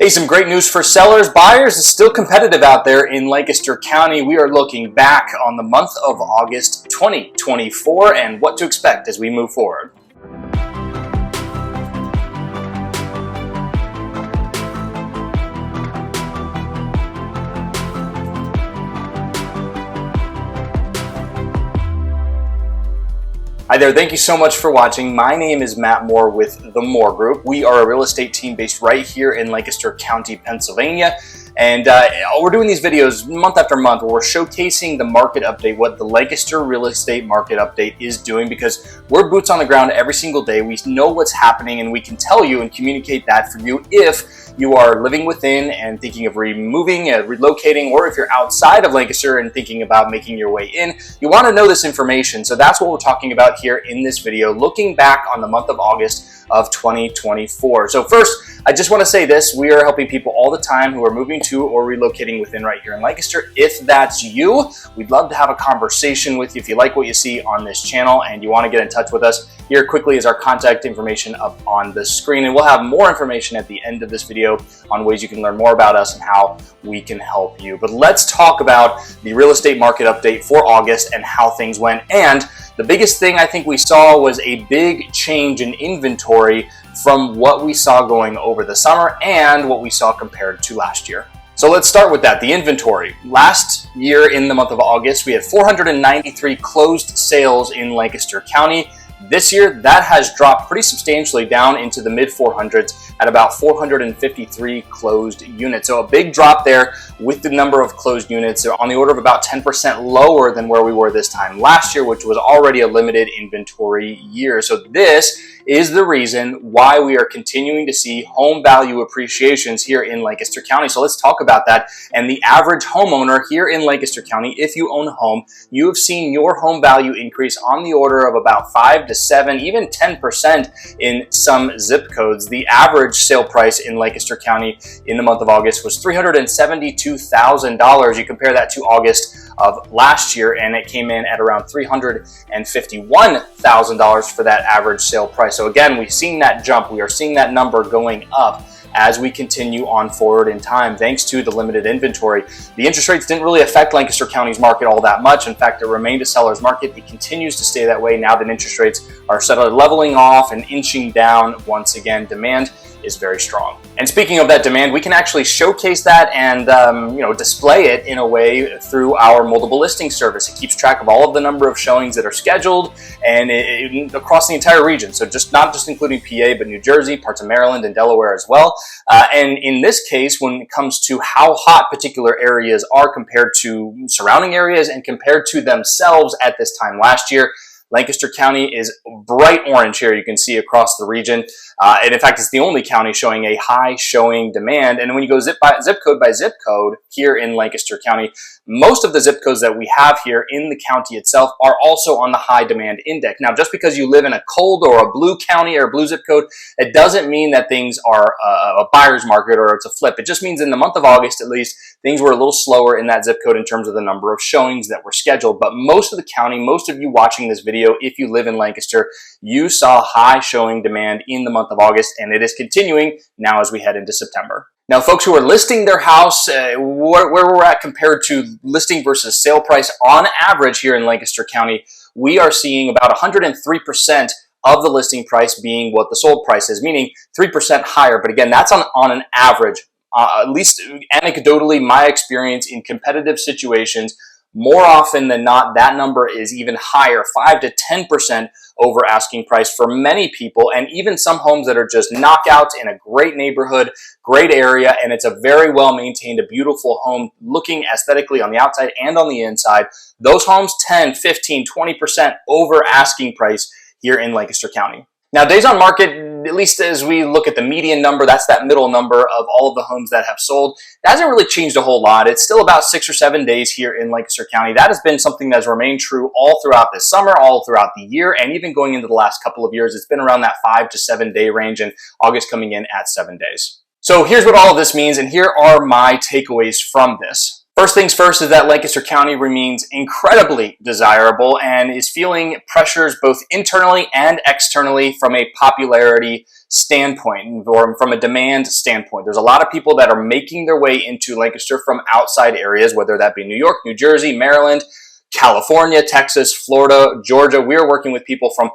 Hey, some great news for sellers. Buyers is still competitive out there in Lancaster County. We are looking back on the month of August 2024 and what to expect as we move forward. Hi there, thank you so much for watching. My name is Matt Moore with the Moore Group. We are a real estate team based right here in Lancaster County, Pennsylvania. And we're doing these videos month after month where we're showcasing the market update, what the Lancaster real estate market update is doing, because we're boots on the ground every single day. We know what's happening and we can tell you and communicate that for you if you are living within and thinking of relocating, or if you're outside of Lancaster and thinking about making your way in. You want to know this information. So that's what we're talking about here in this video, looking back on the month of August of 2024. So first, I just want to say this: we are helping people all the time who are moving to or relocating within right here in Lancaster. If that's you, we'd love to have a conversation with you. If you like what you see on this channel and you want to get in touch with us, here quickly is our contact information up on the screen, and we'll have more information at the end of this video on ways you can learn more about us and how we can help you. But let's talk about the real estate market update for August and how things went. And the biggest thing I think we saw was a big change in inventory from what we saw going over the summer and what we saw compared to last year. So let's start with that, the inventory. Last year in the month of August, we had 493 closed sales in Lancaster County. This year, that has dropped pretty substantially down into the mid 400s at about 453 closed units. So a big drop there with the number of closed units. They're on the order of about 10% lower than where we were this time last year, which was already a limited inventory year. So this is the reason why we are continuing to see home value appreciations here in Lancaster County. So let's talk about that. And the average homeowner here in Lancaster County, if you own a home, you have seen your home value increase on the order of about 5 to 7, even 10% in some zip codes. The average sale price in Lancaster County in the month of August was $372,000. You compare that to August of last year, and it came in at around $351,000 for that average sale price. So again, we've seen that jump. We are seeing that number going up as we continue on forward in time, thanks to the limited inventory. The interest rates didn't really affect Lancaster County's market all that much. In fact, it remained a seller's market. It continues to stay that way now that interest rates are suddenly leveling off and inching down once again. Demand is very strong. And speaking of that demand, we can actually showcase that and display it in a way through our multiple listing service. It keeps track of all of the number of showings that are scheduled and across the entire region. So not just including PA, but New Jersey, parts of Maryland and Delaware as well. And in this case, when it comes to how hot particular areas are compared to surrounding areas and compared to themselves at this time last year, Lancaster County is bright orange here. You can see across the region. And in fact, it's the only county showing a high showing demand. And when you go zip code by zip code here in Lancaster County, most of the zip codes that we have here in the county itself are also on the high demand index. Now, just because you live in a cold or a blue county or a blue zip code, it doesn't mean that things are a buyer's market or it's a flip. It just means in the month of August, at least, things were a little slower in that zip code in terms of the number of showings that were scheduled. But most of the county, most of you watching this video, if you live in Lancaster, you saw high showing demand in the month of August, and it is continuing now as we head into September. Now, folks who are listing their house, where we're at compared to listing versus sale price on average here in Lancaster County, we are seeing about 103% of the listing price being what the sold price is, meaning 3% higher. But again, that's on an average. At least anecdotally, my experience in competitive situations, more often than not, that number is even higher, 5 to 10% over asking price for many people, and even some homes that are just knockouts in a great neighborhood, great area, and it's a very well maintained, a beautiful home looking aesthetically on the outside and on the inside. Those homes 10, 15, 20% over asking price here in Lancaster County. Now, days on market, at least as we look at the median number, that's that middle number of all of the homes that have sold. That hasn't really changed a whole lot. It's still about 6 or 7 days here in Lancaster County. That has been something that has remained true all throughout this summer, all throughout the year, and even going into the last couple of years. It's been around that 5 to 7 day range, and August coming in at 7 days. So here's what all of this means, and here are my takeaways from this. First things first is that Lancaster County remains incredibly desirable and is feeling pressures both internally and externally from a popularity standpoint or from a demand standpoint. There's a lot of people that are making their way into Lancaster from outside areas, whether that be New York, New Jersey, Maryland, California, Texas, Florida, Georgia. We're working with people from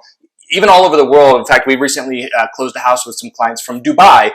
even all over the world. In fact, we recently closed a house with some clients from Dubai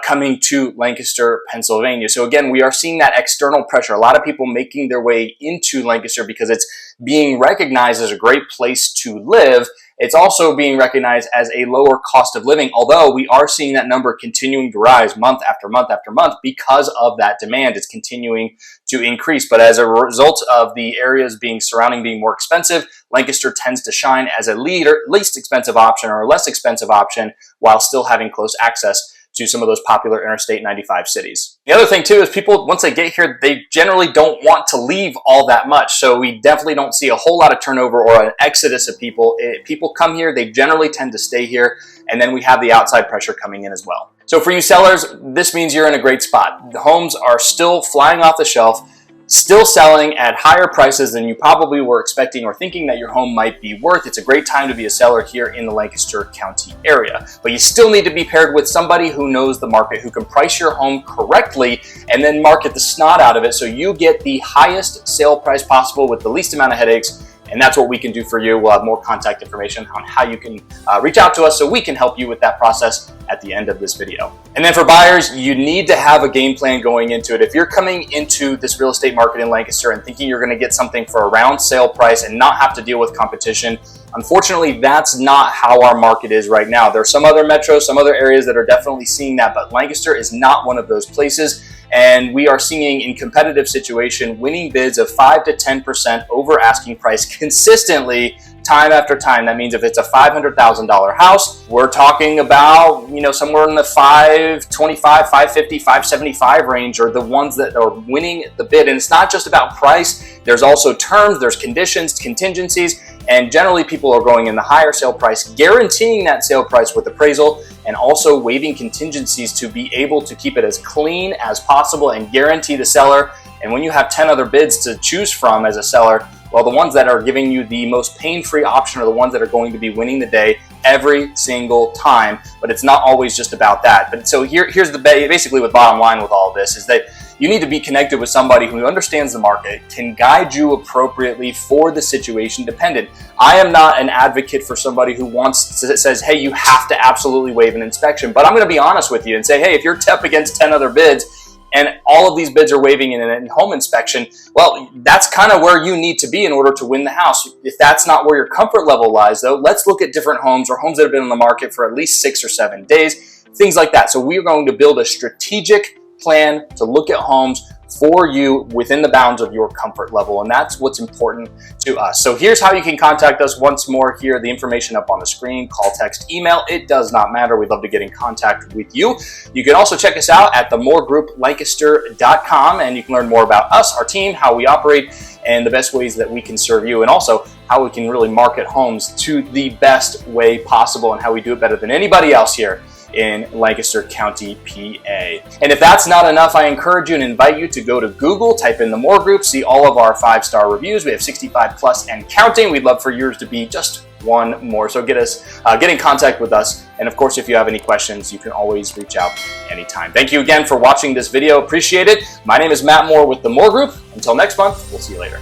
coming to Lancaster, Pennsylvania. So again, we are seeing that external pressure. A lot of people making their way into Lancaster because it's being recognized as a great place to live. It's also being recognized as a lower cost of living, although we are seeing that number continuing to rise month after month after month because of that demand. It's continuing to increase. But as a result of the areas surrounding being more expensive, Lancaster tends to shine as a least expensive option or a less expensive option while still having close access to some of those popular Interstate 95 cities. The other thing too is people, once they get here, they generally don't want to leave all that much. So we definitely don't see a whole lot of turnover or an exodus of people. People come here, they generally tend to stay here, and then we have the outside pressure coming in as well. So for you sellers, this means you're in a great spot. The homes are still flying off the shelf, still selling at higher prices than you probably were expecting or thinking that your home might be worth. It's a great time to be a seller here in the Lancaster County area. But you still need to be paired with somebody who knows the market, who can price your home correctly and then market the snot out of it so you get the highest sale price possible with the least amount of headaches. And that's what we can do for you. We'll have more contact information on how you can reach out to us so we can help you with that process at the end of this video. And then for buyers, you need to have a game plan going into it. If you're coming into this real estate market in Lancaster and thinking you're going to get something for around sale price and not have to deal with competition, unfortunately, that's not how our market is right now. There are some other metros, some other areas that are definitely seeing that, but Lancaster is not one of those places. And we are seeing in competitive situation winning bids of 5 to 10% over asking price consistently time after time. That means if it's a $500,000 house, we're talking about, somewhere in the 525, 550, 575 range are the ones that are winning the bid. And it's not just about price. There's also terms, there's conditions, contingencies, and generally people are going in the higher sale price, guaranteeing that sale price with appraisal and also waiving contingencies to be able to keep it as clean as possible and guarantee the seller. And when you have 10 other bids to choose from as a seller, well, the ones that are giving you the most pain-free option are the ones that are going to be winning the day every single time. But it's not always just about that. But so here's basically the bottom line with all of this is that you need to be connected with somebody who understands the market, can guide you appropriately for the situation dependent. I am not an advocate for somebody who says, hey, you have to absolutely waive an inspection. But I'm going to be honest with you and say, hey, if you're up against 10 other bids and all of these bids are waiving in a home inspection, well, that's kind of where you need to be in order to win the house. If that's not where your comfort level lies, though, let's look at different homes or homes that have been on the market for at least 6 or 7 days, things like that. So we're going to build a strategic plan to look at homes for you within the bounds of your comfort level, and that's what's important to us. So here's how you can contact us. Once more, here the information up on the screen. Call, text, email, it does not matter. We'd love to get in contact with you. You can also check us out at themoregrouplancaster.com, and you can learn more about us, our team, how we operate, and the best ways that we can serve you, and also how we can really market homes to the best way possible and how we do it better than anybody else here in Lancaster County, PA. And if that's not enough, I encourage you and invite you to go to Google, type in the More Group, see all of our 5-star reviews. We have 65 plus and counting. We'd love for yours to be just one more. So get in contact with us. And of course, if you have any questions, you can always reach out anytime. Thank you again for watching this video. Appreciate it. My name is Matt Moore with the More Group. Until next month, we'll see you later.